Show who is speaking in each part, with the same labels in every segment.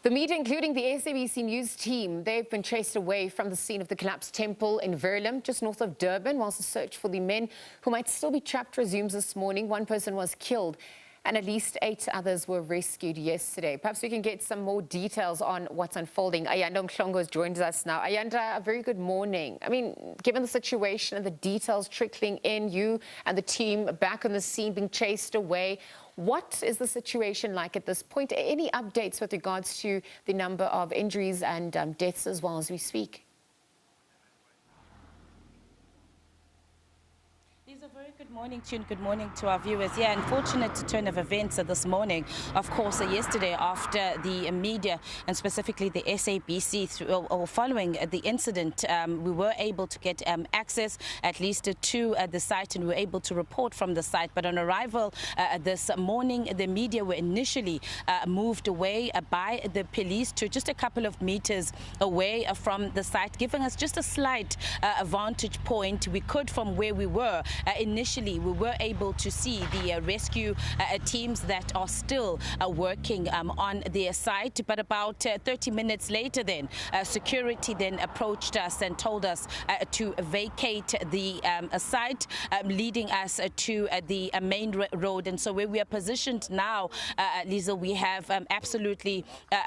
Speaker 1: The media, including the SABC News team, they've been chased away from the scene of the collapsed temple in Verulam, just north of Durban, whilst the search for the men who might still be trapped resumes this morning. One person was killed and at least 8 others were rescued yesterday. Perhaps we can get some more details on what's unfolding. Ayanda Mhlongo has joined us now. Ayanda, a very good morning. I mean, given the situation and the details trickling in, you and the team back on the scene being chased away, what is the situation like at this point? Any updates with regards to the number of injuries and deaths as well as we speak?
Speaker 2: A very good morning to you and good morning to our viewers. Yeah, unfortunate turn of events this morning. Of course, yesterday after the media and specifically the SABC following the incident, we were able to get access at least to the site and we were able to report from the site. But on arrival this morning, the media were initially moved away by the police to just a couple of meters away from the site, giving us just a slight vantage point we could from where we were. Initially, we were able to see the rescue teams that are still working on their site. But about 30 minutes later then, security then approached us and told us to vacate the site, leading us to the main road. And so where we are positioned now, Lisa, we have absolutely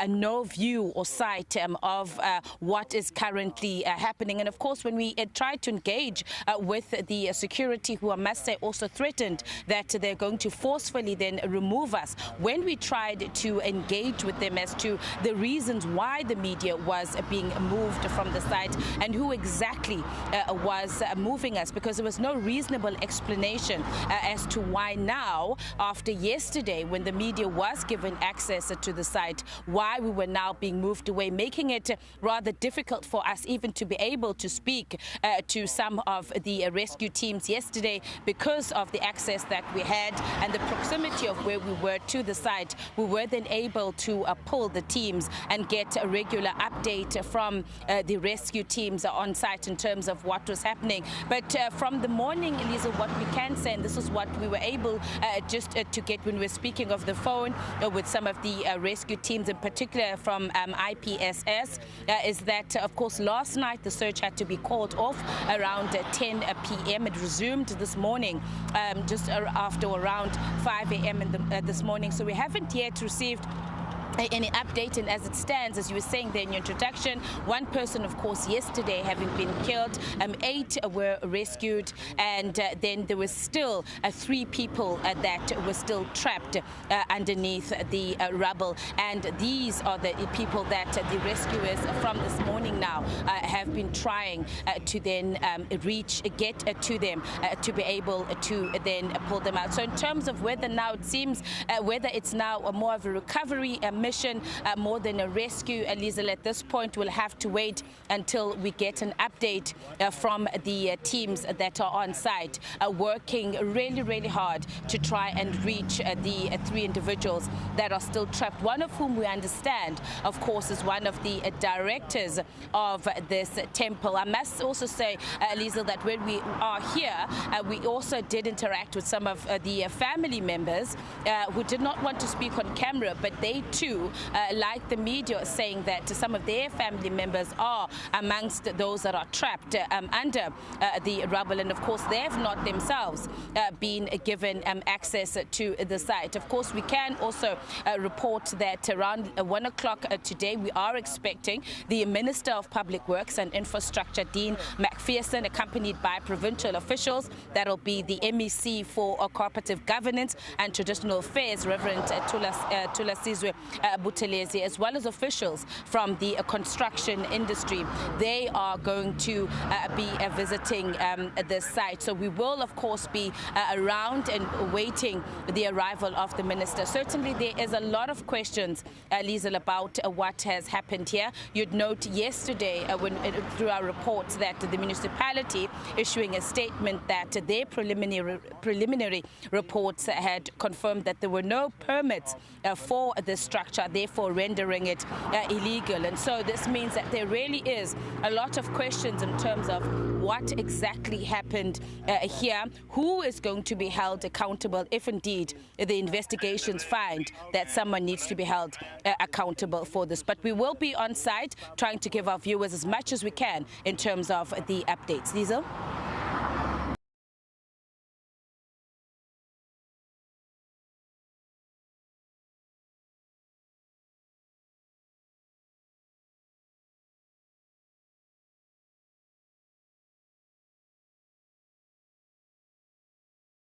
Speaker 2: no view or sight of what is currently happening. And of course, when we tried to engage with the security, who I must say also threatened that they're going to forcefully then remove us. When we tried to engage with them as to the reasons why the media was being moved from the site and who exactly was moving us, because there was no reasonable explanation as to why now, after yesterday when the media was given access to the site, why we were now being moved away, making it rather difficult for us even to be able to speak to some of the rescue teams yesterday. Because of the access that we had and the proximity of where we were to the site, we were then able to pull the teams and get a regular update from the rescue teams on site in terms of what was happening. But from the morning, Elisa, what we can say, and this is what we were able just to get when we were speaking of the phone with some of the rescue teams, in particular from IPSS, is that, of course, last night the search had to be called off around 10 p.m. It resumed this morning, just after around 5 a.m. This morning. So we haven't yet received any update, and as it stands, as you were saying there in your introduction, one person, of course, yesterday having been killed, 8 were rescued, and then there was still 3 people that were still trapped underneath the rubble. And these are the people that the rescuers from this morning now have been trying to then get to them to be able to then pull them out. So in terms of whether now it seems whether it's now more of a recovery mission more than a rescue, Liesl, at this point we'll have to wait until we get an update from the teams that are on site, working really hard to try and reach the 3 individuals that are still trapped, one of whom we understand, of course, is one of the directors of this temple. I must also say, Liesl, that when we are here, we also did interact with some of the family members who did not want to speak on camera, but they too, like the media, saying that some of their family members are amongst those that are trapped under the rubble, and of course they have not themselves been given access to the site. Of course, we can also report that around 1 o'clock today we are expecting the Minister of Public Works and Infrastructure, Dean McPherson, accompanied by provincial officials. That'll be the MEC for Cooperative Governance and Traditional Affairs, Reverend Thulasizwe Buthelezi, as well as officials from the construction industry. They are going to be visiting the site. So we will, of course, be around and awaiting the arrival of the minister. Certainly, there is a lot of questions, Liesl, about what has happened here. You'd note yesterday, through our reports, that the municipality issuing a statement that their preliminary reports had confirmed that there were no permits for the structure structure, therefore rendering it illegal. And so this means that there really is a lot of questions in terms of what exactly happened here, who is going to be held accountable if indeed the investigations find that someone needs to be held accountable for this. But we will be on site trying to give our viewers as much as we can in terms of the updates. Liesl?